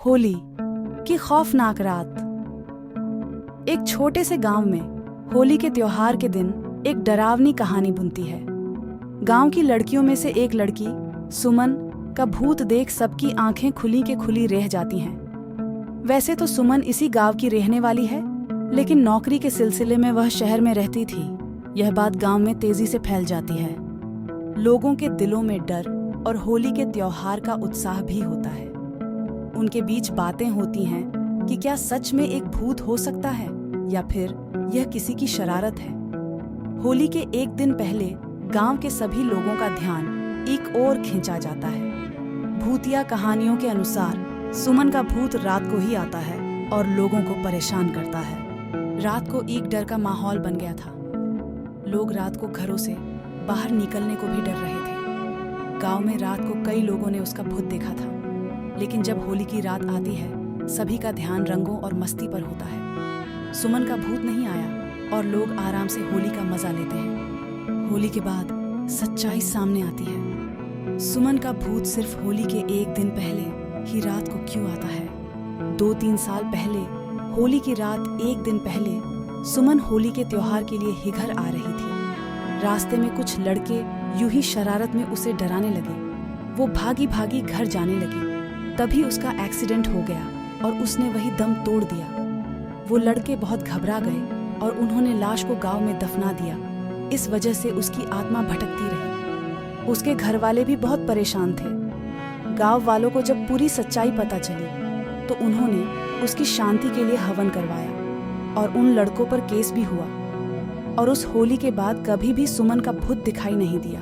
होली की खौफनाक रात। एक छोटे से गांव में होली के त्योहार के दिन एक डरावनी कहानी बुनती है। गांव की लड़कियों में से एक लड़की सुमन का भूत देख सबकी आंखें खुली के खुली रह जाती हैं। वैसे तो सुमन इसी गांव की रहने वाली है, लेकिन नौकरी के सिलसिले में वह शहर में रहती थी। यह बात गांव में तेजी से फैल जाती है। लोगों के दिलों में डर और होली के त्योहार का उत्साह भी होता है। उनके बीच बातें होती हैं कि क्या सच में एक भूत हो सकता है या फिर यह किसी की शरारत है। होली के एक दिन पहले गांव के सभी लोगों का ध्यान एक ओर खींचा जाता है। भूतिया कहानियों के अनुसार सुमन का भूत रात को ही आता है और लोगों को परेशान करता है। रात को एक डर का माहौल बन गया था। लोग रात को घरों से बाहर निकलने को भी डर रहे थे। गांव में रात को कई लोगों ने उसका भूत देखा था, लेकिन जब होली की रात आती है सभी का ध्यान रंगों और मस्ती पर होता है। सुमन का भूत नहीं आया और लोग आराम से होली का मजा लेते हैं। होली के बाद सच्चाई सामने आती है। सुमन का भूत सिर्फ होली के एक दिन पहले ही रात को क्यों आता है। 2-3 साल पहले होली की रात एक दिन पहले सुमन होली के त्योहार के लिए ही घर आ रही थी। रास्ते में कुछ लड़के यूं ही शरारत में उसे डराने लगे। वो भागी भागी घर जाने लगी। तभी उसका एक्सीडेंट हो गया और उसने वही दम तोड़ दिया। वो लड़के बहुत घबरा गए और उन्होंने लाश को गांव में दफना दिया। इस वजह से उसकी आत्मा भटकती रही। उसके घर वाले भी बहुत परेशान थे। गांव वालों को जब पूरी सच्चाई पता चली तो उन्होंने उसकी शांति के लिए हवन करवाया और उन लड़कों पर केस भी हुआ। और उस होली के बाद कभी भी सुमन का भूत दिखाई नहीं दिया।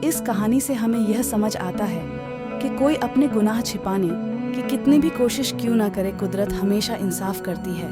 इस कहानी से हमें यह समझ आता है कि कोई अपने गुनाह छिपाने की कितनी भी कोशिश क्यों ना करे, कुदरत हमेशा इंसाफ करती है।